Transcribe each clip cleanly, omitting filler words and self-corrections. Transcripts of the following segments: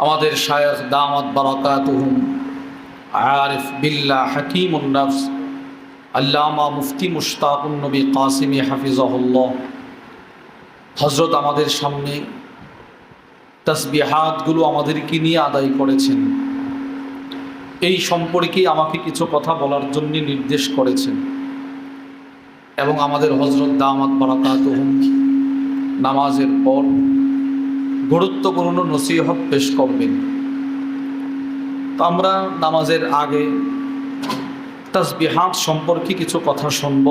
আমাদের শায়খ দামাত বারাকাতুহুম আরিফ বিল্লাহ হাকিমুন নফস আল্লামা মুফতি মুশতাকুন নবী কাসিমি হাফিজাহুল্লাহ হযরত আমাদের সামনে তাসবিহাতগুলো আমাদেরকে নিয়ে আদায় করেছেন। এই সম্পর্কে আমাকে কিছু কথা বলার জন্য নির্দেশ করেছেন এবং আমাদের হযরত দামাত বারাকাতুহুম নামাজের পর গুরুত্বপূর্ণ নসিহত পেশ করবেন। তো আমরা নামাজের আগে তাসবিহাত সম্পর্কে কিছু কথা শুনব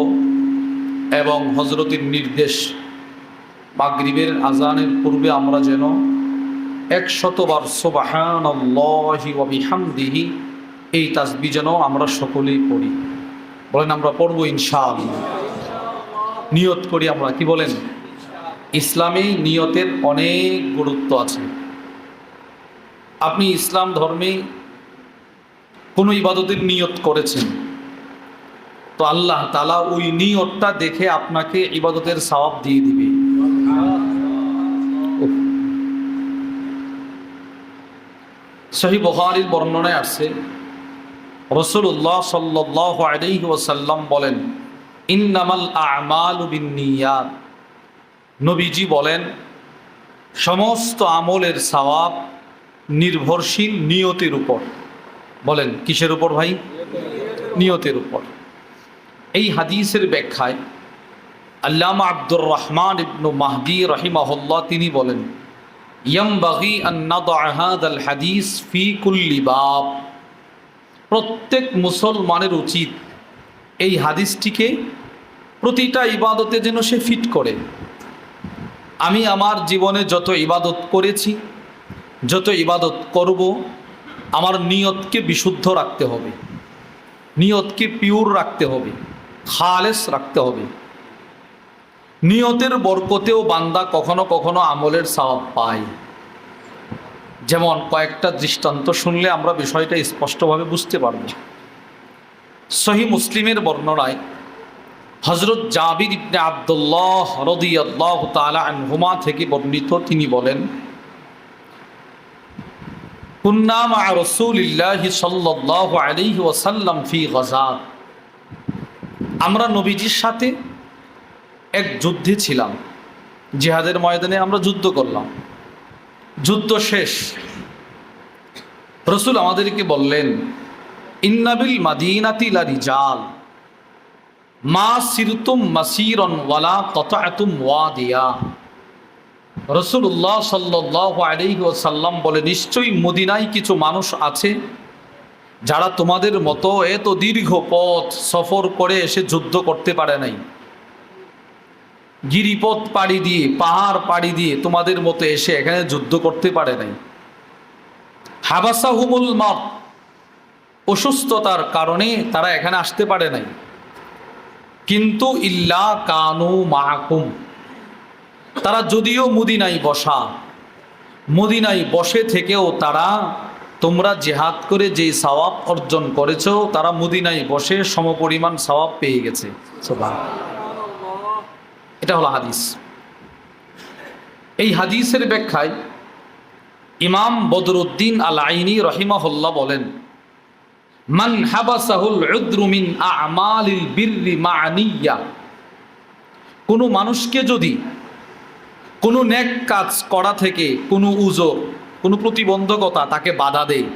এবং হযরতের নির্দেশ মাগরিবের আজানের পূর্বে আমরা যেন 100 বার সুবহানাল্লাহি ওয়া বিহামদিহি এই তাসবিহ যেন আমরা সকলেই পড়ি। বলেন আমরা পড়ব ইনশাআল্লাহ। নিয়ত করি আমরা, কি বলেন? ইসলামে নিয়তের অনেক গুরুত্ব আছে। আপনি ইসলাম ধর্মে কোনো ইবাদতের নিয়ত করেছেন তো আল্লাহ তাআলা ওই নিয়তটা দেখে আপনাকে ইবাদতের সওয়াব দিয়ে দিবে। সহিহ বুখারীর বর্ণনায় আছে রাসূলুল্লাহ সাল্লাল্লাহু আলাইহি ওয়াসাল্লাম বলেন, ইন্নামাল আ'মালু বিন্নিয়াত। নবীজি বলেন, সমস্ত আমলের সওয়াব নির্ভরশীল নিয়তের উপর। বলেন কিসের উপর ভাই? নিয়তের উপর। এই হাদিসের ব্যাখ্যায় আল্লামা আব্দুর রহমান ইবনু মাহদী রাহিমাহুল্লাহ তিনি বলেন, ইয়ামবাগি আন নাদআ হাযাল হাদিস ফি কুল্লি বাব। প্রত্যেক মুসলমানের উচিত এই হাদিসটিকে প্রতিটা ইবাদতে যেন সে ফিট করে। আমি আমার জীবনে যত ইবাদত করেছি, যত ইবাদত করব, আমার নিয়তকে বিশুদ্ধ রাখতে হবে, নিয়তকে পিওর রাখতে হবে, খালেস রাখতে হবে। নিয়তের বরকতেও বান্দা কখনো কখনো আমলের সওয়াব পায়। যেমন কয়েকটা দৃষ্টান্ত শুনলে আমরা বিষয়টা স্পষ্টভাবে বুঝতে পারব। সহিহ মুসলিমের বর্ণনায় হযরত জাবির ইবনে আব্দুল্লাহ রাদিয়াল্লাহু তাআলা আনহুমা থেকে বর্ণিত, তিনি বলেন, কুন্না মা রাসূলিল্লাহি সাল্লাল্লাহু আলাইহি ওয়াসাল্লাম ফি গাযাত। আমরা নবীজির সাথে এক যুদ্ধে ছিলাম, জিহাদের ময়দানে আমরা যুদ্ধ করলাম। যুদ্ধ শেষ, রাসূল আমাদেরকে বললেন, ইন্না বিল মাদিনাতি লা রিজাল মা সিরতুম মাসিরান ওয়ালা কাতাতুম ওয়াদিয়া। রাসূলুল্লাহ সাল্লাল্লাহু আলাইহি ওয়াসাল্লাম বলে, নিশ্চয়ই মদিনায় কিছু মানুষ আছে যারা তোমাদের মতো এত দীর্ঘ পথ সফর করে এসে যুদ্ধ করতে পারে নাই। গিরিপথ পাড়ি দিয়ে, পাহাড় পাড়ি দিয়ে তোমাদের মতো এসে এখানে যুদ্ধ করতে পারে নাই। হাবাসাহুমুল মাউত, অসুস্থতার কারণে তারা এখানে আসতে পারে নাই। কিন্তু ইল্লা কানু মাআকুম, তারা যদিও মদিনায় বসা, মদিনায় বসে থেকেও তারা তোমরা জিহাদ করে যে সওয়াব অর্জন করেছো, তারা মদিনায় বসে সমপরিমাণ সওয়াব পেয়ে গেছে। সুবহানাল্লাহ। এটা হলো হাদিস। এই হাদিসের ব্যাখ্যায় ইমাম বদরুদ্দিন আল আইনি রহিমাহুল্লাহ বলেন, মান হাবাসাহুল উযরু মিন আ'মালিল বিররি মা'নিয়া। কোনো মানুষকে যদি কোনো নেক কাজ করা থেকে কোনো উযর, কোনো প্রতিবন্ধকতা তাকে বাধা দেয়,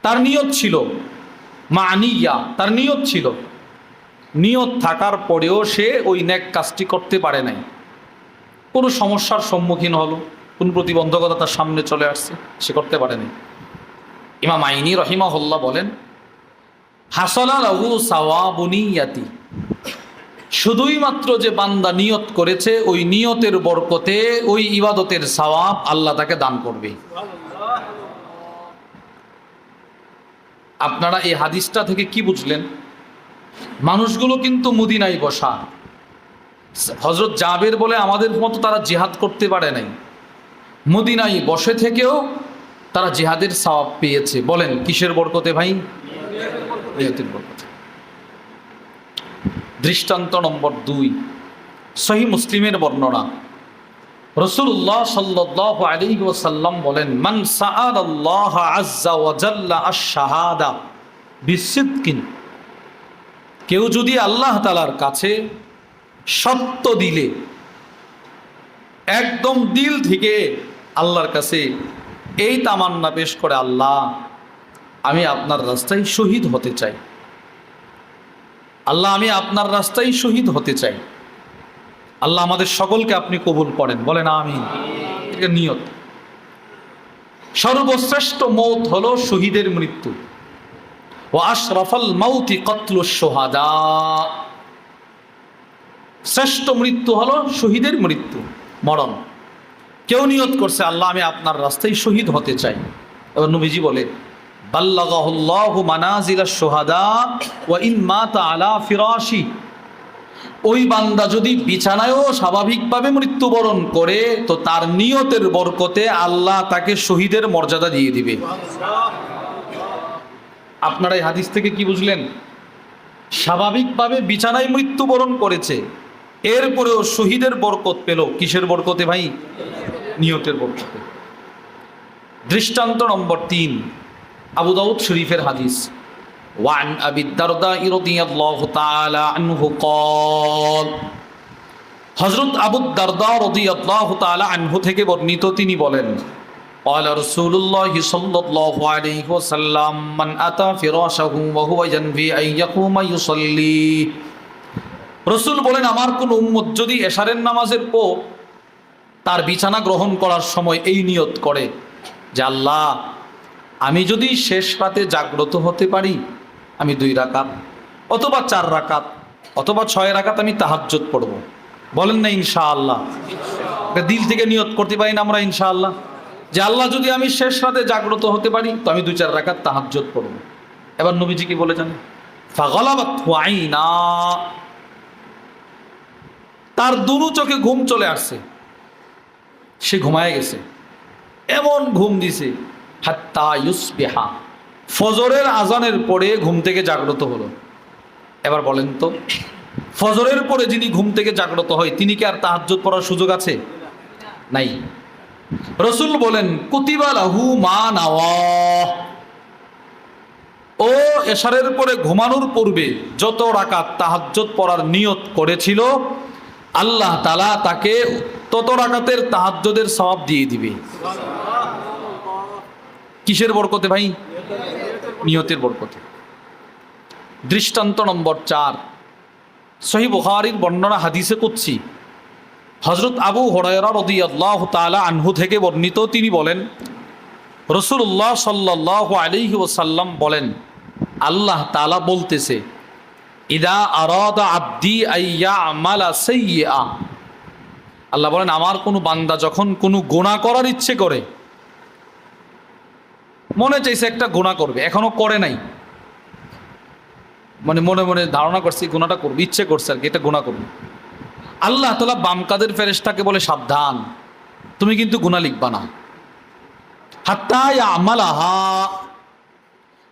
তার নিয়ত ছিল মা'নিয়া, তার নিয়ত ছিল, নিয়ত থাকার পরেও সে ওই নেক কাজটি করতে পারে নাই, কোনো সমস্যার সম্মুখীন হলো, কোনো প্রতিবন্ধকতা তার সামনে চলে আসছে, সে করতে পারে নাই। ইমাম আইনি রহিমাহুল্লাহ বলেন, হাসালা লাহু সাওয়াবু নিয়াতি। শুধুই মাত্র যে বান্দা নিয়ত করেছে, ওই নিয়তের বরকতে ওই ইবাদতের সওয়াব আল্লাহ তাকে দান করবে। আপনারা এই হাদিসটা থেকে কি বুঝলেন? মানুষগুলো কিন্তু মদিনায় বসা। হযরত জাবের বলে আমাদের মতো তারা জিহাদ করতে পারে নাই, মদিনায় বসে থেকেও তারা জিহাদের সওয়াব পেয়েছে। বলেন কিসের বরকতে ভাই? নিয়তের বরকতে। দৃষ্টান্ত নম্বর 2, সহিহ মুসলিমের বর্ণনা। রাসূলুল্লাহ সাল্লাল্লাহু আলাইহি ওয়াসাল্লাম বলেন, মান সাআলাল্লাহ আযজা ওয়া জাল্লা আশ-শাহাদা বিসিদকিন, কেউ যদি আল্লাহ তাআলার কাছে সত্য দিলে, একদম দিল থেকে আল্লাহর কাছে এই তামান্না পেশ করে, আল্লাহ আমি আপনার রাস্তায় শহীদ হতে চাই, আল্লাহ আমি আপনার রাস্তায় শহীদ হতে চাই, আল্লাহ আমাদের সকলকে আপনি কবুল করেন, বলেন আমিন। এটা নিয়ত। সর্বশ্রেষ্ঠ মৌত হলো শহীদের মৃত্যু। ওয়া আশরাফাল মাউতি কতলুশ শুহাদা, শ্রেষ্ঠ মৃত্যু হলো শহীদের মৃত্যু, মরণ। কেউ নিয়ত করছে আল্লাহ আমি আপনার রাস্তায় শহীদ হতে চাই, এবার নবীজি বলে বাল্লাগাহুল্লাহু মানাজিলাশ শুহাদা ওয়া ইন মাতা আলা ফিরাশি, ওই বান্দা যদি বিছানায়ও স্বাভাবিকভাবে মৃত্যুবরণ করে তো তার নিয়তের বরকতে আল্লাহ তাকে শহীদের মর্যাদা দিয়ে দিবে। আপনারা এই হাদিস থেকে কি বুঝলেন? স্বাভাবিকভাবে বিছানায় মৃত্যুবরণ করেছে, এরপরেও শহীদের বরকত পেল। কিসের বরকতে ভাই? নিয়তের বরকতে। দৃষ্টান্ত নম্বর ৩, আবু দাউদ শরীফের হাদিস। ওয়ান আবি দারদা রাদিয়াল্লাহু তাআলা আনহু ক্বাল, হযরত আবু দারদা রাদিয়াল্লাহু তাআলা আনহু থেকে বর্ণিত, তিনি বলেন, قال رسول الله صلى الله عليه وسلم من أتى فراشه وهو ينوي أن يقوم يصلي, রাসূল বলেন আমার কোন উম্মত যদি এশারের নামাজের পর তার বিছানা গ্রহণ করার সময় এই নিয়ত করে যে আল্লাহ আমি যদি শেষ রাতে জাগ্রত হতে পারি আমি 2 রাকাত অথবা 4 রাকাত অথবা 6 রাকাত আমি তাহাজ্জুদ পড়ব, বলেন না ইনশাআল্লাহ? দিল থেকে নিয়ত করতে পারি না আমরা ইনশাআল্লাহ, যে আল্লাহ যদি আমি শেষ রাতে জাগ্রত হতে পারি তো আমি 2-4 রাকাত তাহাজ্জুদ পড়ব। এবার নবীজি কি বলেছেন? ফাগালাবাতহু আইনা, তার দুরু চোখে ঘুম চলে আসছে, সে ঘুমায় গেছে, এমন ঘুম দিছে হাত্তা ইউসবিহা, ফজরের আজানের পরে ঘুম থেকে জাগ্রত হলো। এবার বলেন তো, ফজরের পরে যিনি ঘুম থেকে জাগ্রত হয় তিনি কি আর তাহাজ্জুদ পড়ার সুযোগ আছে? নাই। রাসূল বলেন কুতিবা লাহু মা নাওয়া, ও এশারের পরে ঘুমানোর পূর্বে যত রাকাত তাহাজ্জুদ পড়ার নিয়ত করেছিল আল্লাহ তাআলা তাকে তত রাকাতের তাহাজ্জুদের সওয়াব দিয়ে দিবে। কিসের বরকতে ভাই? নিয়তের বরকতে। দৃষ্টান্ত নম্বর ৪, সহিহ বুখারীর বর্ণনা হাদিসে কুদসি। হযরত আবু হুরায়রা রাদিয়াল্লাহু তাআলা আনহু থেকে বর্ণিত, তিনি বলেন রাসূলুল্লাহ সাল্লাল্লাহু আলাইহি ওয়াসাল্লাম বলেন, আল্লাহ তাআলা বলতেছে, ইদা আরাদা আবদি আইয়া আমালা সাইয়্যা, আল্লাহ বলেন আমার কোনো বান্দা যখন কোনো গুনাহ করার ইচ্ছে করে, মনে চাইছে একটা গুনাহ করবে, এখনো করে নাই, মানে মনে মনে ধারণা করছে গুনাহটা করবে, ইচ্ছে করছে আর কি এটা গুনাহ করবে, আল্লাহ তাআলা বাম কাদের ফেরেশতাকে বলে সাবধান তুমি কিন্তু গুনাহ লিখবা না, হাত্তা ইয়ামালাহা,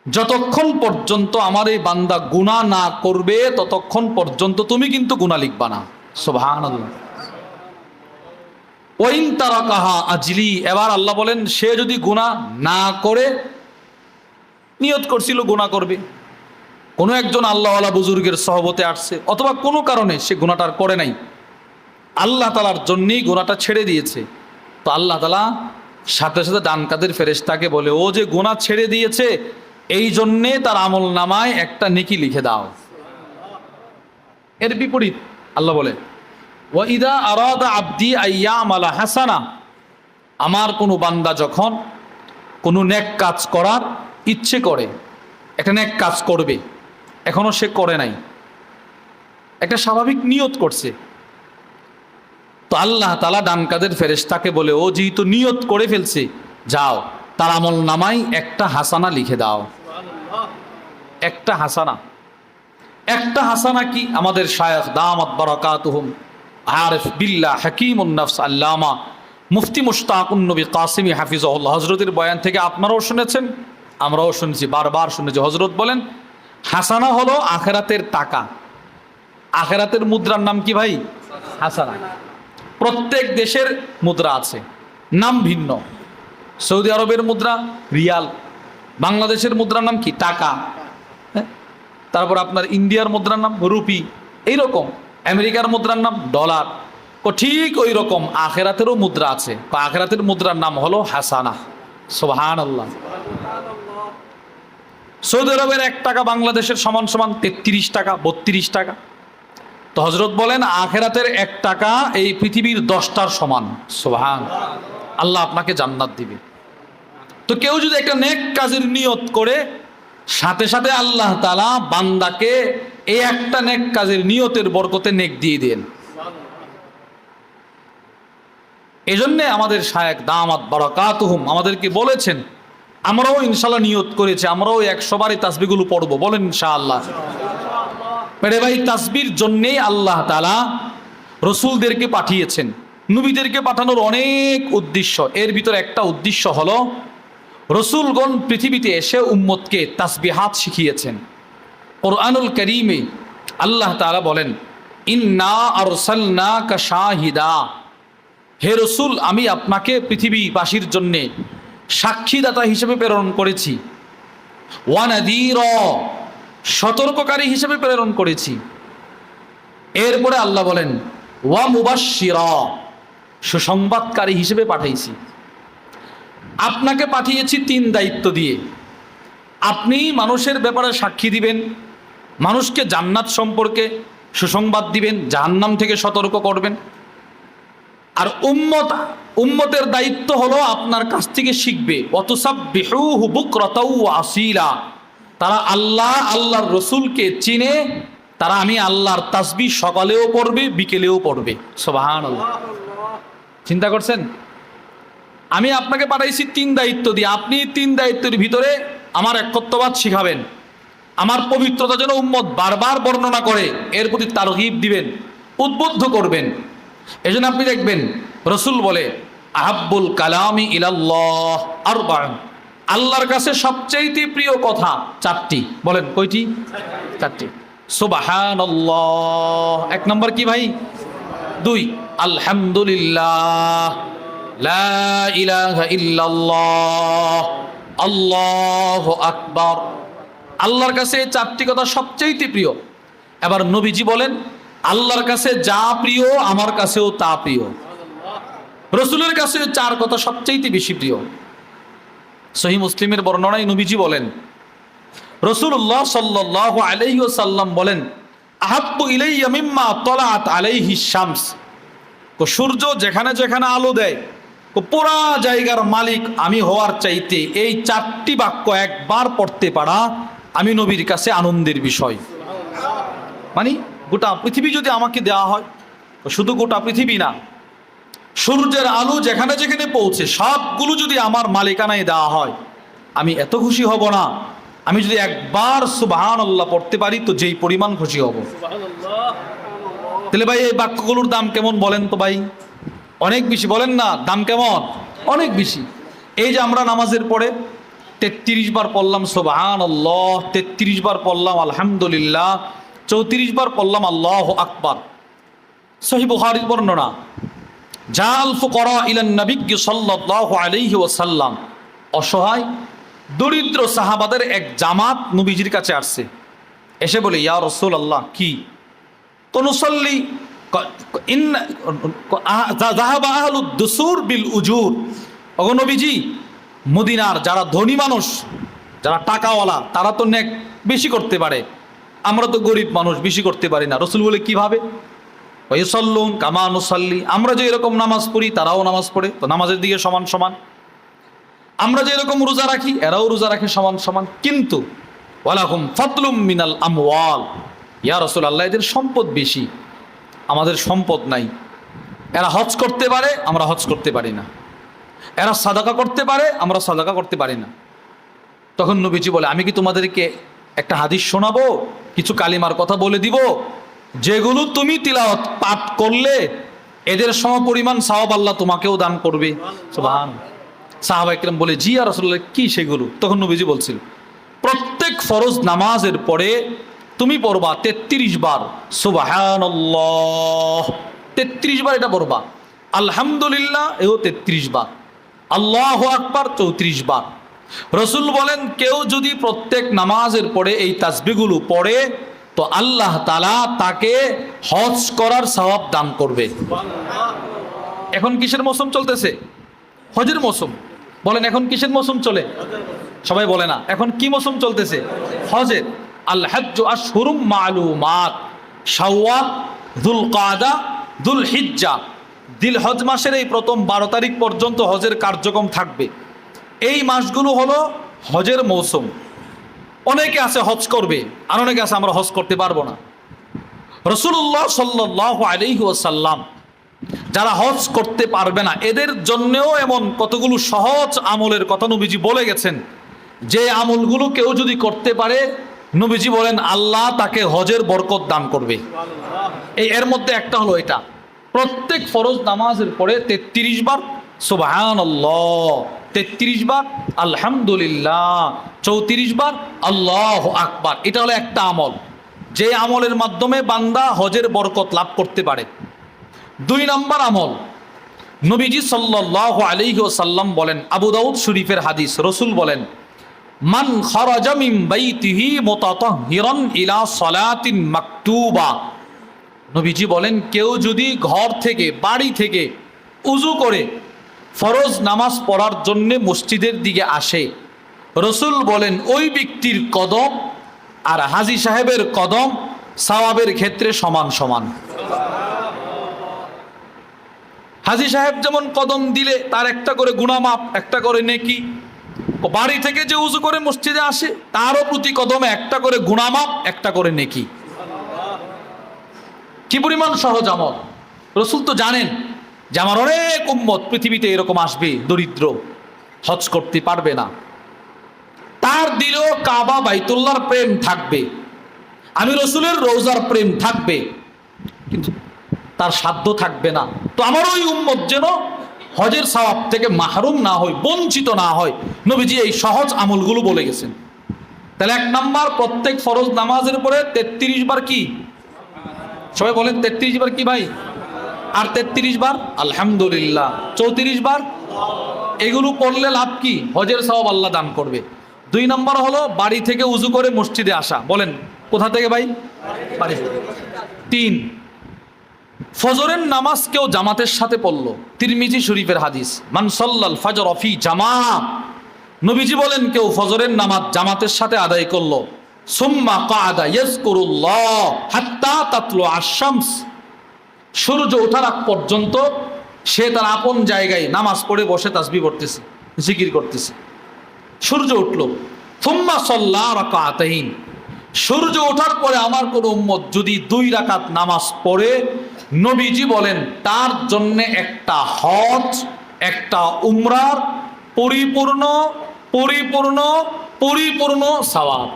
যতক্ষণ পর্যন্ত আমার এই বান্দা গুনাহ না করবে ততক্ষণ পর্যন্ত তুমি কিন্তু গুনাহ লিখবা না। সুবহানাল্লাহ। ওয়াইন তারাকাহা আজলি, এবার আল্লাহ বলেন সে যদি গুনাহ না করে, নিয়ত করছিল গুনাহ করবে, কোনো একজন আল্লাহওয়ালা বুজুর্গের সহবতে আসছে অথবা কোনো কারণে সে গুনাহটা করে নাই, আল্লাহ তাআলার জন্যই গুনাহটা ছেড়ে দিয়েছে, তো আল্লাহ তাআলা সাথে সাথে ডান কাদের ফেরেশতাকে বলে ও যে গুনাহ ছেড়ে দিয়েছে এই জন্যে তার আমল নামায় একটা নেকি লিখে দাও। এর বিপরীত আল্লাহ বলে ওয়া ইদা আরাদা আবদি আইয়ামালা হাসানা, আমার কোনো বান্দা যখন কোনো নেক কাজ করার ইচ্ছে করে, একটা নেক কাজ করবে, এখনো সে করে নাই, একটা স্বাভাবিক নিয়ত করছে, তো আল্লাহ তাআলা ডান কাদের ফেরেশতাকে বলে ও যেহেতু নিয়ত করে ফেলছে যাও তার আমল নামায় একটা হাসানা লিখে দাও। একটা হাসানা, একটা হাসানা কি? আমাদের শায়খ দামাত বারাকাতুহুম আরিফ বিল্লাহ হাকিমুন নফস আল্লামা মুফতি মুশতাকুন নবী কাসিমি হাফিজাহুল্লাহ হযরতের বয়ান থেকে আপনারাও শুনেছেন আমরাও শুনছি, বারবার শুনেছি। হযরত বলেন হাসানা হলো আখিরাতের টাকা, আখিরাতের মুদ্রার নাম কি ভাই? হাসানা। প্রত্যেক দেশের মুদ্রা আছে, নাম ভিন্ন। সৌদি আরবের মুদ্রা রিয়াল, বাংলাদেশের মুদ্রার নাম কি টাকা, তারপর আপনার ইন্ডিয়ার মুদ্রার নাম রুপি, এইরকম আমেরিকার মুদ্রার নাম ডলার। ঠিক ওই রকম আখেরাতেরও মুদ্রা আছে, আখেরাতের মুদ্রার নাম হলো হাসানা। সুবহানাল্লাহ। সৌদি আরবের 1 টাকা বাংলাদেশের সমান সমান 33 টাকা 32 টাকা। তো হযরত বলেন আখেরাতের 1 টাকা এই পৃথিবীর 10টার সমান। সুবহান। আল্লাহ আপনাকে জান্নাত দিবে। তো কেউ যদি একটা নেক কাজের নিয়ত করে, সাথে সাথে আল্লাহ তাআলা বান্দাকে এই একটা নেক কাজের নিয়তের বরকতে নেক দিয়ে দেন। এজন্য আমাদের শায়েখ দামাত বারাকাতুহুম আমাদেরকে বলেছেন, আমরাও ইনশাআল্লাহ নিয়ত করেছি, আমরাও 100 বার এই তাসবিহগুলো পড়বো। বলেন ইনশাআল্লাহ। মেরে ভাই, তাসবির জন্যেই আল্লাহ তাআলা রসুলদেরকে পাঠিয়েছেন। নবীদেরকে পাঠানোর অনেক উদ্দেশ্য, এর ভিতরে একটা উদ্দেশ্য হলো রসুলগণ পৃথিবীতে এসে উম্মতকে তাসবিহাত শিখিয়েছেন। কোরআনুল কারীমে আল্লাহ তাআলা বলেন, ইন্না আরসালনাকা শাহিদা, হে রসুল আমি আপনাকে পৃথিবীবাসীর জন্যে সাক্ষীদাতা হিসেবে প্রেরণ করেছি, ওয়া নাযীরা, সতর্ককারী হিসেবে প্রেরণ করেছি। এরপরে আল্লাহ বলেন ওয়া মুবাশশিরা, সুসংবাদকারী হিসেবে পাঠাইছি। আপনাকে পাঠিয়েছি 3 দায়িত্ব দিয়ে। আপনি মানুষের ব্যাপারে সাক্ষী দিবেন, মানুষকে জান্নাত সম্পর্কে সুসংবাদ দিবেন, জাহান্নাম থেকে সতর্ক করবেন। আর উম্মতের দায়িত্ব হলো আপনার কাছ থেকে শিখবে, ওয়াতুসাব্বিহুহু বুকরাতাও ওয়া আসীলা, তারা আল্লাহর রসুলকে চিনে, তারা আমি আল্লাহর তাসবিহ সকালেও পড়বে বিকেলেও পড়বে। সুবহানাল্লাহ। চিন্তা করছেন, আমি আপনাকে পাঠাইছি 3 দায়িত্ব দিয়ে, আপনি 3 দায়িত্বের ভিতরে আমার একত্ববাদ শিখাবেন, আমার পবিত্রতা যেন উম্মত বারবার বর্ণনা করে এর প্রতি তারগিব দিবেন, উদ্বুদ্ধ করবেন। এজন্য আপনি দেখবেন রসুল বলে আহাব্বুল কালামি ইলাল্লাহ আরবা'উন, আল্লাহর কাছে সবচেয়ে প্রিয় কথা 4টি। বলেন কয়টি? 4টি। সুবহানাল্লাহ 1 নম্বর কি ভাই? 2 আলহামদুলিল্লাহ, লা ইলাহা ইল্লাল্লাহ, আল্লাহু আকবার। আল্লাহর কাছে 4টি কথা সবচেয়ে প্রিয়। এবার নবীজি বলেন আল্লাহর কাছে যা প্রিয় আমার কাছেও তা প্রিয়। রসুলের কাছে 4 কথা সবচেয়ে বেশি প্রিয়। সহিহ মুসলিমের বর্ণনায় নবীজি বলেন, রাসূলুল্লাহ সাল্লাল্লাহু আলাইহি ওয়াসাল্লাম বলেন, আহাব্বু ইলাইয়া মিম্মা তালাআত আলাইহি শামস, সূর্য যেখানে যেখানে আলো দেয় পুরা জায়গার মালিক আমি হওয়ার চাইতে এই 4টি বাক্য একবার পড়তে পারা আমি নবীর কাছে আনন্দের বিষয়। মানে গোটা পৃথিবী যদি আমাকে দেওয়া হয়, শুধু গোটা পৃথিবী না, সূর্যের আলো যেখানে যেখানে পৌঁছে সবগুলো যদি আমার মালিকানায় দেওয়া হয়, আমি এত খুশি হব না আমি যদি একবার সুবহানাল্লাহ পড়তে পারি তো যেই পরিমাণ খুশি হব। তাহলে ভাই এই বাক্যগুলোর দাম কেমন বলেন তো ভাই? অনেক বেশি, বলেন না দাম কেমন? অনেক বেশি। এই যে আমরা নামাজের পরে 33 বার পড়লাম সুবহানাল্লাহ, 33 বার পড়লাম আলহামদুলিল্লাহ, 34 বার পড়লাম আল্লাহু আকবার। সহিহ বুখারীর বর্ণনা, জাল ফুকারা ইলান নবী সাল্লাল্লাহু আলাইহি ওয়াসাল্লাম, অসহায় দরিদ্র সাহাবাদের এক জামাত নবীজির কাছে আসছে, এসে বলে ইয়া রাসূলুল্লাহ কি তনুসাল্লি ইন্না যাহাবা আহলুদ দুসুর বিল উজুর, ওগো নবীজি মদিনার যারা ধনী মানুষ, যারা টাকাওয়ালা তারা তো নেক বেশি করতে পারে, আমরা তো গরিব মানুষ বেশি করতে পারি না। রাসূল বলে কিভাবে? ওয়াইসাল্লুন কামা নুসাল্লি, আমরা যে এরকম নামাজ পড়ি তারাও নামাজ পড়ে, তো নামাজের দিকে সমান সমান। আমরা যে এরকম রোজা রাখি এরাও রোজা রাখে সমান সমান, কিন্তু ওয়ালাহুম ফাদলুম মিনাল আমওয়াল, ইয়া রাসূলুল্লাহ এদের সম্পদ বেশি, আমাদের সম্পদ নাই। এরা হজ করতে পারে আমরা হজ করতে পারি না, এরা সাদাকা করতে পারে আমরা সাদাকা করতে পারি না। তখন নবীজি বলে আমি কি তোমাদেরকে একটা হাদিস শোনাবো, কিছু কালিমার কথা বলে দিব, যেগুলো তুমি তিলাওয়াত পাঠ করলে এদের সমপরিমাণ সওয়াব আল্লাহ তোমাকেও দান করবে। সুবহানাল্লাহ। সাহাবা ইকরাম বলে জি ইয়া রাসূলুল্লাহ কি সেগুলো? তখন নবীজি বলছিল প্রত্যেক ফরজ নামাজের পরে তুমি পড়বা 33 বার সুবহানাল্লাহ, 33 বার এটা পড়বা। আলহামদুলিল্লাহ এও 33 বার, আল্লাহু আকবার 34 বার। রসুল বলেন কেউ যদি প্রত্যেক নামাজের পরে এই তাসবিহগুলো পড়ে তো আল্লাহ তাআলা তাকে হজ করার সওয়াব দান করবে। এখন কিসের মৌসুম চলতেছে? হজের মৌসুম। বলেন এখন কিসের মৌসুম চলে? সবাই বলে না, এখন কি মৌসুম চলতেছে? হজের। আল হজ্জু আশহুরুম মালুমাত, শাওয়াল, যুলকাদা, যুলহিজ্জা, জিলহজ মাসের এই প্রথম 12 তারিখ পর্যন্ত হজের কার্যক্রম থাকবে। এই মাসগুলো হলো হজের মৌসুম। অনেকে আছে হজ করবে, আর অনেকে আছে আমরা হজ করতে পারবো না। রাসূলুল্লাহ সাল্লাল্লাহু আলাইহি ওয়াসাল্লাম যারা হজ করতে পারবে না এদের জন্যও এমন কতগুলো সহজ আমলের কথা নবীজি বলে গেছেন, যে আমলগুলো কেউ যদি করতে পারে নবীজি বলেন আল্লাহ তাকে হজের বরকত দান করবে। এর মধ্যে একটা হলো এটা, প্রত্যেক ফরজ নামাজের পরে 33 বার সুবহানাল্লাহ, 33 বার আলহামদুলিল্লাহ, 34 বার আল্লাহু আকবার। এটা হলো একটা আমল, যে আমলের মাধ্যমে বান্দা হজের বরকত লাভ করতে পারে। 2 নম্বর আমল, নবীজি সাল্লাল্লাহু আলাইহি ওয়াসাল্লাম বলেন, আবু দাউদ শরীফের হাদিস, রসুল বলেন মান খারাজা মিন বাইতিহি মুতাতাহহিরান ইলা সালাতিন মাকতুবা, নবীজি বলেন কেউ যদি ঘর থেকে, বাড়ি থেকে উজু করে ফরজ নামাজ পড়ার জন্য মসজিদের দিকে আসে, রসুল বলেন ওই ব্যক্তির কদম আর হাজী সাহেবের কদম সওয়াবের ক্ষেত্রে সমান সমান। হাজী সাহেব যেমন কদম দিলে তার একটা করে গুনামাপ, একটা করে নেকি, বাড়ি থেকে যে উজু করে মসজিদে আসে তারও প্রতি কদমে একটা করে গুনামাপ, একটা করে নেকি। কি পরিমাণ সহজ আমল! রসুল তো জানেন যে আমার অনেক উম্মত পৃথিবীতে এরকম আসবে, দরিদ্র, হজ করতে পারবে না, তার দিলেও কাবা বাইতুল্লাহর প্রেম থাকবে, আমি রসুলের রওজার প্রেম থাকবে, কিন্তু তার সাধ্য থাকবে না। তো আমার ওই উম্মত যেন হজের সওয়াব থেকে মাহরুম না হয়, বঞ্চিত না হয়, নবীজি এই সহজ আমলগুলো বলে গেছেন। তাহলে 1 নাম্বার, প্রত্যেক ফরজ নামাজের পরে 33 বার কি? সবাই বলেন 33 বার কি ভাই? আর 33 বার আলহামদুলিল্লাহ, 34 বার। এগুলো পড়লে লাভ কি? হজের সওয়াব আল্লাহ দান করবে। 2 নম্বর হলো বাড়ি থেকে উজু করে মসজিদে আসা। বলেন কোথা থেকে ভাই? বাড়ি থেকে। 3, ফজরের নামাজ কেউ জামাতের সাথে পড়লো, তিরমিজি শরীফের হাদিস, মান সাল্লাল ফাজর ফি জামাআহ, নবীজি বলেন কেউ ফজরের নামাজ জামাতের সাথে আদায় করলো, সুম্মা কাআদা ইয়াজকুরুল্লাহ হাত্তা তাতলু আশ-শামস, সূর্য ওঠার আগ পর্যন্ত সে তার আপন জায়গায় নামাজ পড়ে বসে তাসবিহ করতেছে, জিকির করতেছে। সূর্য উঠলো, সুম্মা সাল্লা রাকাতাইন, সূর্য ওঠার পরে আমার কোন উম্মত যদি 2 রাকাত নামাজ পড়ে, নবীজি বলেন তার জন্য একটা হজ, একটা উমরার পরিপূর্ণ পরিপূর্ণ পরিপূর্ণ সওয়াব।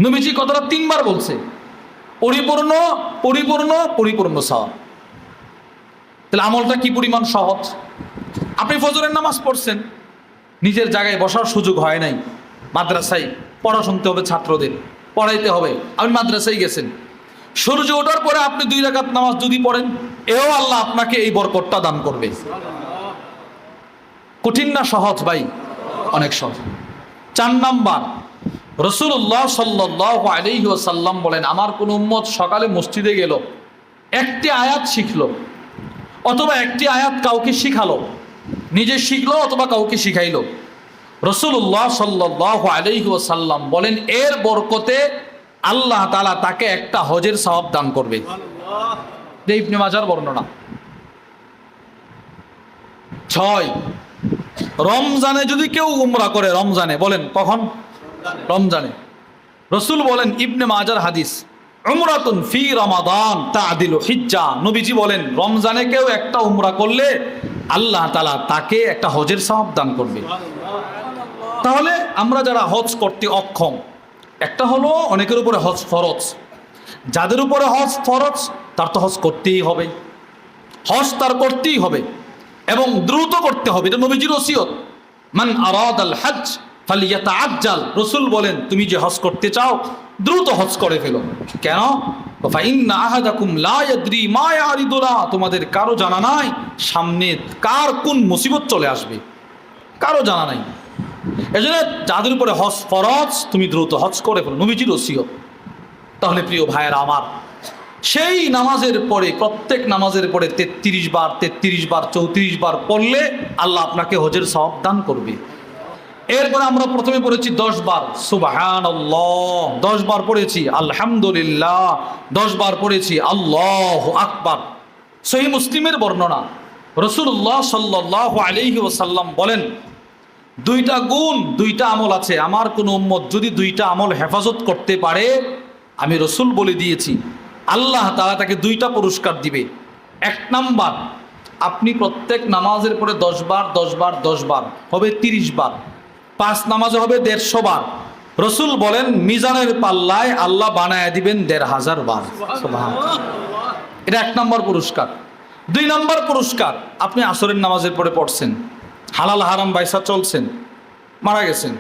নবীজি কথাটা 3 বার বলছে, পরিপূর্ণ পরিপূর্ণ পরিপূর্ণ সওয়াব। তাহলে আমলটা কি পরিমাণ সহজ! আপনি ফজরের নামাজ পড়ছেন, নিজের জায়গায় বসার সুযোগ হয় নাই, মাদ্রাসায় পড়া শুনতে হবে, ছাত্রদের পড়াইতে হবে, আপনি মাদ্রাসায় গেছেন, সূর্য ওঠার পরে আপনি 2 রাকাত নামাজ যদি পড়েন, এও আল্লাহ আপনাকে এই বরকতটা দান করবে। কঠিন না সহজ ভাই? অনেক সহজ। 4 নাম্বার, রাসূলুল্লাহ সাল্লাল্লাহু আলাইহি ওয়াসাল্লাম বলেন আমার কোন উম্মত সকালে মসজিদে গেল, একটি আয়াত শিখলো অথবা একটি আয়াত কাউকে শিখালো, নিজে শিখলো অথবা কাউকে শিখাইলো, রাসূলুল্লাহ সাল্লাল্লাহু আলাইহি ওয়াসাল্লাম বলেন এর বরকতে আল্লাহ তাআলা তাকে একটা হজের সওয়াব দান করবে। ইবনে মাজার বর্ণনা। 6, রমজানে যদি কেউ উমরা করে, রমজানে, বলেন কখন? রমজানে। রসুল বলেন, ইবনে মাজার হাদিস, উমরাতুন ফি রমাদান তা'দিলু হিজ্জা, নবীজি বলেন রমজানে কেউ একটা উমরা করলে আল্লাহ তাআলা তাকে একটা হজের সওয়াব দান করবে। তাহলে আমরা যারা হজ করতে অক্ষম, একটা হলো অনেকের উপরে হজ ফরজ, যাদের উপরে হজ ফরজ তার তো হজ করতেই হবে, হজ তার করতেই হবে এবং দ্রুত করতে হবে, এটা নবীজির ওসিয়ত। মান আরাদাল হজ ফালিয়াতাআজ্জাল, রাসূল বলেন তুমি যে হজ করতে চাও দ্রুত হজ করে ফেলো। কেন? ফাইন্না আহাদাকুম লা ইয়াদরি মা ইয়ারিদুনা, তোমাদের কারো জানা নাই সামনে কার কোন মুসিবত চলে আসবে, কারো জানা নাই। এজন্য যাদের উপরে হজ ফরজ তুমি দ্রুত হজ করে ফেলো, নবীজির ওসিয়ত। তাহলে প্রিয় ভাইয়েরা আমার, সেই নামাজের পরে, প্রত্যেক নামাজের পরে 33 বার 34 বার পড়লে আল্লাহ আপনাকে হজের সওয়াব দান করবে। এরপরে আমরা প্রথমে পড়েছি 10 বার সুবহানাল্লাহ, 10 বার পড়েছি আলহামদুলিল্লাহ, 10 বার পড়েছি আল্লাহু আকবার। সহিহ মুসলিমের বর্ণনা, রাসূলুল্লাহ সাল্লাল্লাহু আলাইহি ওয়াসাল্লাম বলেন, দুইটা গুণ, দুইটা আমল আছে, আমার কোন উম্মত যদি দুইটা আমল হেফাজত করতে পারে, আমি রসুল বলে দিয়েছি আল্লাহ তাআলা তাকে দুইটা পুরস্কার দিবে। 1 নাম্বার, আপনি প্রত্যেক নামাজের পরে 10 বার 10 বার 10 বার হবে 30 বার, 5 নামাজে হবে 150 বার। রসুল বলেন মিজানের পাল্লায় আল্লাহ বানায় দিবেন 1500 বার। সুবহানাল্লাহ। এটা 1 নম্বর পুরস্কার। 2 নম্বর পুরস্কার, আপনি আসরের নামাজের পরে পড়ছেন, হালাল হারাম বাইসা চলছেন, মারা গেছেন,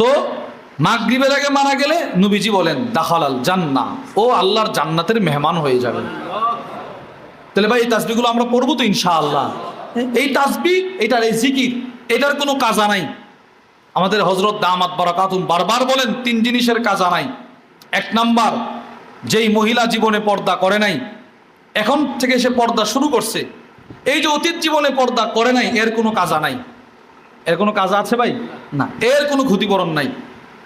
তো মাগরিবের আগে মারা গেলে নবীজি বলেন দাখালাল জান্নাহ, ও আল্লাহর জান্নাতের মেহমান হয়ে যাবেন। তাহলে ভাই এই তাসবিহগুলো আমরা পড়বো তো ইনশাআল্লাহ। এই তাসবিহ, এটার এই জিকির, এটার কোনো কাজা নাই। আমাদের হযরত দামাত বারাকাতুম বারবার বলেন 3 জিনিসের কাজা নাই। 1 নাম্বার, যেই মহিলা জীবনে পর্দা করে নাই, এখন থেকে সে পর্দা শুরু করছে, এই যে অতীত জীবনে পর্দা করে নাই, এর কোনো কাজা নাই। এর কোনো কাজা আছে ভাই? না, এর কোনো ক্ষতিপূরণ নাই।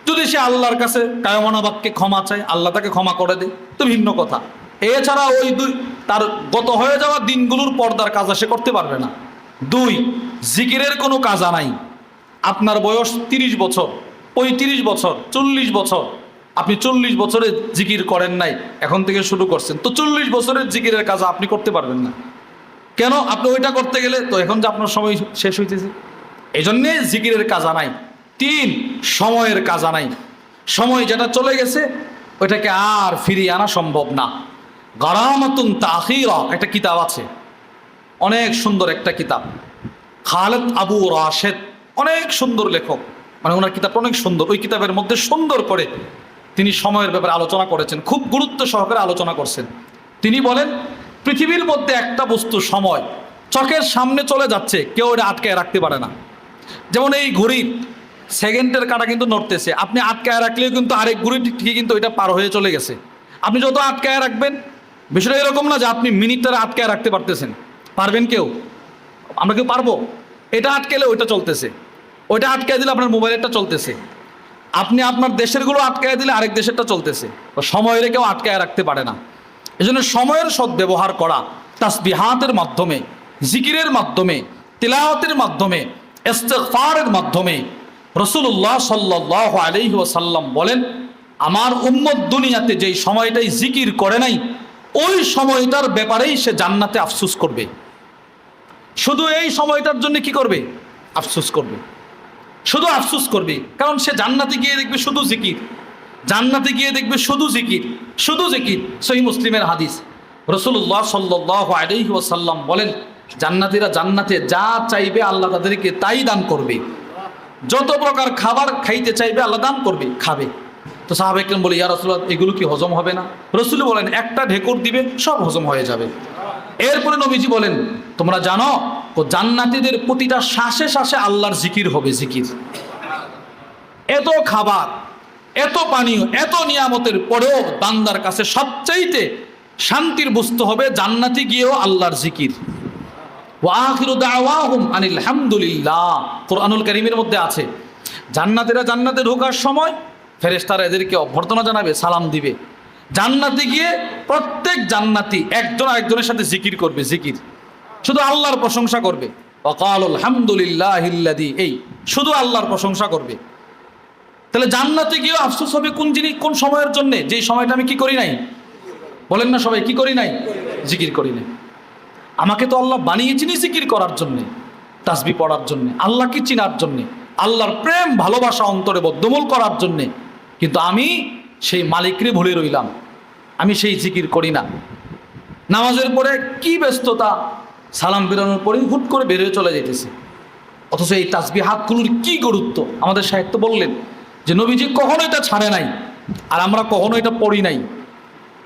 যদি সে আল্লাহর কাছে কায়মানা বাক্যে ক্ষমা চায়, আল্লাহ তাকে ক্ষমা করে দেয়, তো ভিন্ন কথা। এছাড়া ওই তার গত হয়ে যাওয়া দিনগুলোর পর্দার কাজা সে করতে পারবে না। 2, জিকিরের কোনো কাজা নাই। আপনার বয়স 30 বছর, 35 বছর, 40 বছর, আপনি 40 বছরে জিকির করেন নাই, এখন থেকে শুরু করছেন, তো 40 বছরের জিকিরের কাজা আপনি করতে পারবেন না। কেন? আপনি ওইটা করতে গেলে তো এখন যে আপনার সময় শেষ হইতেছে, এই জন্যে জিকিরের কাজা নাই। 3, সময়ের কাজা নাই। সময় যেটা চলে গেছে ওইটাকে আর ফিরিয়ে আনা সম্ভব না। গারামাতুন তাখিরা একটা কিতাব আছে, অনেক সুন্দর একটা কিতাব, খালেদ আবু রাশেদ, অনেক সুন্দর লেখক, মানে ওনার কিতাবটা অনেক সুন্দর। ওই কিতাবের মধ্যে সুন্দর করে তিনি সময়ের ব্যাপারে আলোচনা করেছেন, খুব গুরুত্ব সহকারে আলোচনা করছেন। তিনি বলেন পৃথিবীর মধ্যে একটা বস্তু সময় চোখের সামনে চলে যাচ্ছে, কেউ এটা আটকায় রাখতে পারে না। যেমন এই ঘড়ির সেকেন্ডের কাঁটা কিন্তু নড়তেছে, আপনি আটকায় রাখলেও কিন্তু আরেক ঘড়ি ঠিকই কিন্তু এটা পার হয়ে চলে গেছে। আপনি যত আটকায় রাখবেন, বিষয়টা এরকম না যে আপনি মিনিটটা আটকায় রাখতে পারতেছেন, পারবেন কেউ? আমরা কেউ পারবো? এটা আটকালে ওইটা চলতেছে, ওইটা আটকায় দিলে আপনার মোবাইলেরটা চলতেছে, আপনি আপনার দেশেরগুলো আটকায় দিলে আরেক দেশেরটা চলতেছে। সময়ের কেউ আটকায় রাখতে পারে না। এই জন্য সময়ের সদ্ব্যবহার করা, তাসবিহাতের মাধ্যমে, জিকিরের মাধ্যমে, তিলাওয়াতের মাধ্যমে, ইস্তিগফারের মাধ্যমে। রাসূলুল্লাহ সাল্লাল্লাহু আলাইহি ওয়াসাল্লাম বলেন, আমার উম্মত দুনিয়াতে যেই সময়টাই জিকির করে নাই, ওই সময়টার ব্যাপারেই সে জান্নাতে আফসোস করবে। শুধু এই সময়টার জন্য কি করবে? আফসোস করবে, শুধু আফসোস করবে। কারণ সে জান্নাতে গিয়ে দেখবে শুধু জিকির, জান্নাতে গিয়ে দেখবে শুধু জিকির, শুধু জিকির। সহিহ মুসলিমের হাদিস, রাসূলুল্লাহ সাল্লাল্লাহু আলাইহি ওয়াসাল্লাম বলেন, জান্নাতীরা জান্নাতে যা চাইবে আল্লাহ তাদেরকে তাই দান করবে। যত প্রকার খাবার খাইতে চাইবে আল্লাহ দান করবে, খাবে। তো সাহাবায়ে কেরাম বলে, ইয়া রাসূলুল্লাহ, এগুলো কি হজম হবে না? রাসূল বলেন, একটা ঢেকুর দিবে, সব হজম হয়ে যাবে। এরপরে নবীজি বলেন, তোমরা জানো তো জান্নাতীদের প্রতিটা শ্বাসে শ্বাসে আল্লাহর জিকির হবে, জিকির। এত খাবার, এত পানীয়, এত নিয়ামতের পরেও বান্দার কাছে সবচাইতে শান্তির বস্তু হবে জান্নাতে গিয়েও আল্লাহর জিকির। ওয়া আখিরু দাওয়াহুম আনিল হামদুলিল্লাহ। কুরআনুল কারীমের মধ্যে আছে, জান্নাতীরা জান্নাতে ঢোকার সময় ফেরেশতারা এদেরকে অভ্যর্থনা জানাবে, সালাম দিবে। জান্নাতে গিয়ে প্রত্যেক জান্নাতি একজন আরেকজনের সাথে জিকির করবে, জিকির, শুধু আল্লাহর প্রশংসা করবে। ওয়াকালুল হামদুলিল্লাহিল্লাযী, এই শুধু আল্লাহর প্রশংসা করবে। তাহলে জান্নাতে গিয়েও আফসোস হবে কোন জিনিস, কোন সময়ের জন্য? যেই সময়টা আমি কি করি নাই? বলেন না সবাই, কি করি নাই? জিকির করি নাই। আমাকে তো আল্লাহ বানিয়েছিনি জিকির করার জন্যে, তাসবিহ পড়ার জন্যে, আল্লাহকে চিনার জন্যে, আল্লাহর প্রেম ভালোবাসা অন্তরে বদ্ধমূল করার জন্যে। কিন্তু আমি সেই মালিকরে ভুলে রইলাম, আমি সেই জিকির করি না। নামাজের পরে কি ব্যস্ততা, সালাম বেরোনোর পরে হুট করে বেরিয়ে চলে যেতেছে। অথচ এই তাসবিহাতগুলোর কি গুরুত্ব আমাদের সাহিত্য বললেন যে নবীজি কখনো এটা ছাড়ে নাই, আর আমরা কখনো এটা পড়ি নাই।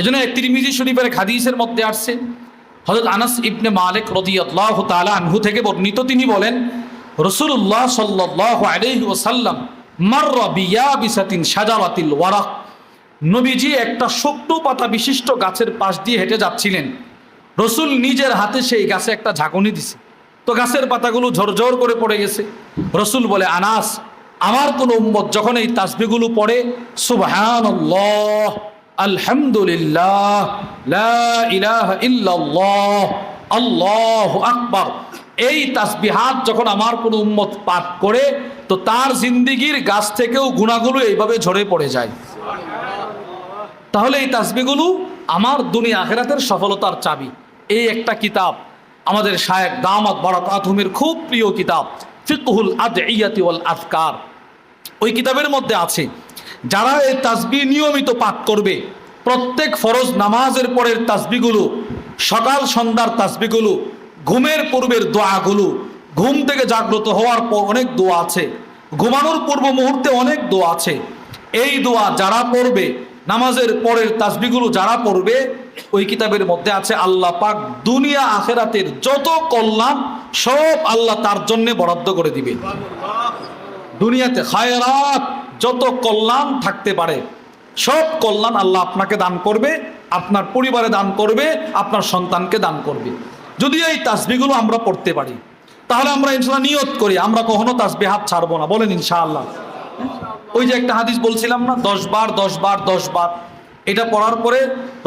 এজন্য তিরমিজি শরীফের হাদিসের মধ্যে আসছে, হযরত আনাস ইবনে মালিক রাদিয়াল্লাহু তাআলা আনহু থেকে বর্ণিত, তিনি বলেন রাসূলুল্লাহ সাল্লাল্লাহু আলাইহি ওয়াসাল্লাম মাররা বিয়াবিসাতিন শাজারাতিল ওয়ারাক, নবীজি একটা শুকনো পাতা বিশিষ্ট গাছের পাশ দিয়ে হেঁটে যাচ্ছিলেন। রসুল নিজের হাতে সেই গাছে একটা ঝাঁকুনি দিছে, তো গাছের পাতাগুলো ঝরঝর করে পড়ে গেছে। রসুল বলে, আনাস, আমার কোন উম্মত যখন এই তাসবিহগুলো পড়ে সুবহানাল্লাহ, আলহামদুলিল্লাহ, লা ইলাহা ইল্লাল্লাহ, আল্লাহু আকবার, এই তাসবিহাত যখন আমার কোন উম্মত পাঠ করে, তো তার জিন্দেগির গাছ থেকেও গুনাহগুলো এইভাবে ঝরে পড়ে যায়। তাহলে এই তাসবিহগুলো আমার দুনিয়া আখিরাতের সফলতার চাবি। এই একটা কিতাব আমাদের শায়েখ দামাত বারাকাতুহুমের খুব প্রিয় কিতাব, ফিকহুল আদইয়াতি ওয়াল আযকার। ওই কিতাবের মধ্যে আছে, যারা এই তাসবিহ নিয়মিত পাঠ করবে, প্রত্যেক ফরজ নামাজের পরের তাসবিহগুলো, সকাল সন্ধ্যার তাসবিহগুলো, ঘুমের পূর্বের দোয়াগুলো, ঘুম থেকে জাগ্রত হওয়ার পর অনেক দোয়া আছে, ঘুমানোর পূর্ব মুহূর্তে অনেক দোয়া আছে, এই দোয়া যারা পড়বে, নামাজের পরের তাসবিহগুলো যারা পড়বে, ওই কিতাবের মধ্যে আছে আল্লাহ পাক দুনিয়া আখিরাতের যত কল্যাণ সব আল্লাহ তার জন্য বরাদ্দ করে দিবে। দুনিয়াতে খায়রাত যত কল্যাণ থাকতে পারে সব কল্যাণ আল্লাহ আপনাকে দান করবে, আপনার পরিবারে দান করবে, আপনার সন্তানকে দান করবে, যদি এই তাসবিহগুলো আমরা পড়তে পারি। তাহলে আমরা ইনশাআল্লাহ নিয়ত করি আমরা কখনো তাসবিহ হাত ছাড়বো না, বলেন ইনশাআল্লাহ। ওই যে একটা হাদিস বলছিলাম না, 10 বার 10 বার 10 বার, এটা পড়ার পরে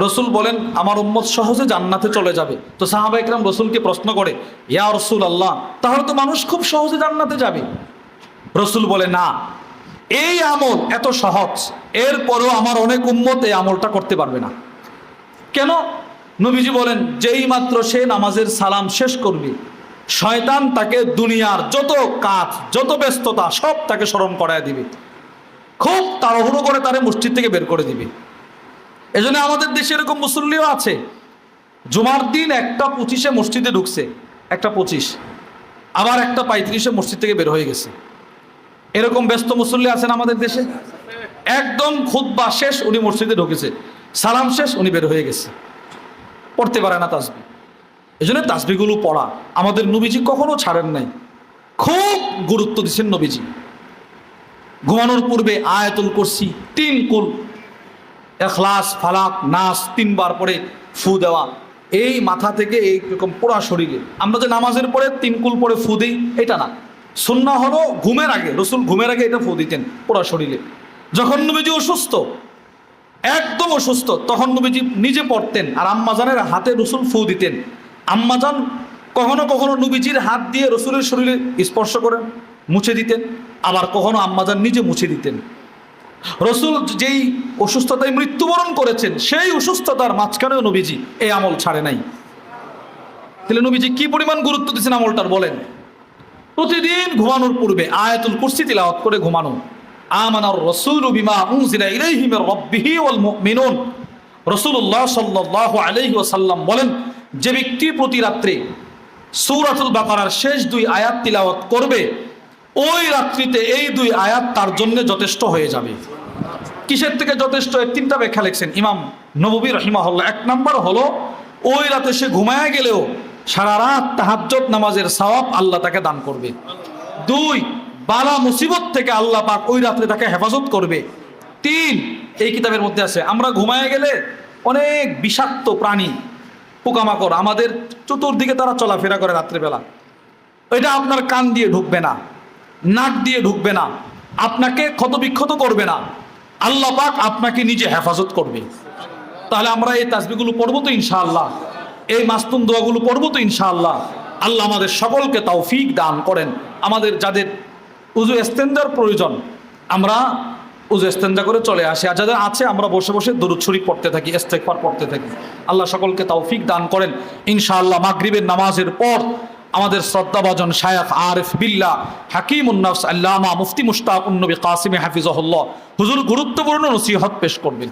রসুল বলেন আমার উম্মত সহজে জান্নাতে চলে যাবে। তো সাহাবা ইকরাম রসুলকে প্রশ্ন করে, ইয়া রাসূলুল্লাহ, তাহলে তো মানুষ খুব সহজে জান্নাতে যাবে। রসুল বলে, না, এই আমল এত সহজ, এরপরেও আমার অনেক উম্মত এই আমলটা করতে পারবে না। কেন? নবীজি বলেন, যেই মাত্র সে নামাজের সালাম শেষ করবে, শয়তান তাকে দুনিয়ার যত কাজ, যত ব্যস্ততা সব তাকে স্মরণ করায় দিবে, খুব তাড়াহুড়ো করে তারে মসজিদ থেকে বের করে দিবে। এজন্য আমাদের দেশে এরকম মুসল্লিও আছে, জুমার দিন 1:25 মসজিদে ঢুকছে, 1:25, আবার 1:35 মসজিদ থেকে বের হয়ে গেছে। এরকম ব্যস্ত মুসল্লি আছেন আমাদের দেশে। একদম খুতবা শেষ উনি মসজিদে ঢুকেছে, সালাম শেষ উনি বের হয়ে গেছে, পড়তে পারে না তাসবিহ। এজন্য তাসবিহগুলো পড়া আমাদের নবীজি কখনো ছাড়েন নাই, খুব গুরুত্ব দিচ্ছেন নবীজি। ঘুমানোর পূর্বে আয়াতুল কুরসি 3 কুল, ইখলাস, ফালাক, নাস 3 বার পরে ফু দেওয়া, এই মাথা থেকে এইরকম পুরা শরীরে। আমরা যে নামাজের পরে 3 কুল পরে ফু দিই, এটা না, সুন্নাহ হলো ঘুমের আগে, রসুল ঘুমের আগে এটা ফু দিতেন পুরা শরীরে। যখন নবীজি অসুস্থ, একদম অসুস্থ, তখন নবীজি নিজে পড়তেন আর আম্মাজানের হাতে রসুল ফু দিতেন। আম্মাজান কখনো কখনো নবীজির হাত দিয়ে রসুলের শরীরে স্পর্শ করে মুছে দিতেন, আবার কখনো আম্মাজান নিজে মুছে দিতেন। রসুল যেই অসুস্থতায় মৃত্যুবরণ করেছেন, সেই অসুস্থতার মাঝখানেও নবীজি এই আমল ছাড়ে নাই। তাহলে নবীজি কি পরিমাণ গুরুত্ব দিচ্ছেন আমলটার বলেন। প্রতিদিন ঘুমানোর পূর্বে আয়াতুল কুরসি তিলাওয়াত করে ঘুমানো। আমানার রাসূলু বিমা উনজিলা ইলাইহি মির রাব্বিহি ওয়াল মুমিনুন, রাসূলুল্লাহ সাল্লাল্লাহু আলাইহি ওয়াসাল্লাম বলেন, যে ব্যক্তি প্রতি রাত্রে সূরাতুল বাকারার শেষ 2 আয়াত তিলাওয়াত করবে, ওই রাত্রিতে এই 2 আয়াত তার জন্য যথেষ্ট হয়ে যাবে। কিসের থেকে যথেষ্ট? এর 3টা ব্যাখ্যা লিখছেন ইমাম নববী রাহিমাহুল্লাহ। 1 নম্বর হলো, ওই রাতে সে ঘুমায় গেলেও সারা রাত তাহাজ্জুদ নামাজের সওয়াব আল্লাহ তাকে দান করবে। 2, বালা মুসিবত থেকে আল্লাহ পাক ওই রাত্রে তাকে হেফাজত করবে। 3, এই কিতাবের মধ্যে আছে, আমরা ঘুমায় গেলে অনেক বিষাক্ত প্রাণী, পোকামাকড় আমাদের চতুর্দিকে তারা চলাফেরা করে রাত্রেবেলা, এটা আপনার কান দিয়ে ঢুকবে না, নাক দিয়ে ঢুকবে না, আপনাকে ক্ষতবিক্ষত করবে না, আল্লাহ পাক আপনাকে নিজে হেফাজত করবে। তাহলে আমরা এই তাসবিহগুলো পড়বো তো ইনশাআল্লাহ, এই মাসতুম দোয়াগুলো পড়বো তো ইনশাআল্লাহ। আল্লাহ আমাদের সকলকে তৌফিক দান করেন। আমাদের যাদের উযু ইস্তেনজার প্রয়োজন, আমরা উযু ইস্তেনজা করে চলে আসি, আর যাদের আছে আমরা বসে বসে দরুদ শরীফ পড়তে থাকি, ইস্তেগফার পড়তে থাকি। আল্লাহ সকলকে তৌফিক দান করেন। ইনশাআল্লাহ মাগরিবের নামাজের পর আমাদের শ্রদ্ধাভাজন শায়খ আরিফ বিল্লাহ হাকিমুন নফস আল্লামা মুফতি মুশতাকুন নবী কাসিম হাফিজাহুল্লাহ হুজুর গুরুত্বপূর্ণ নসিহত পেশ করবেন।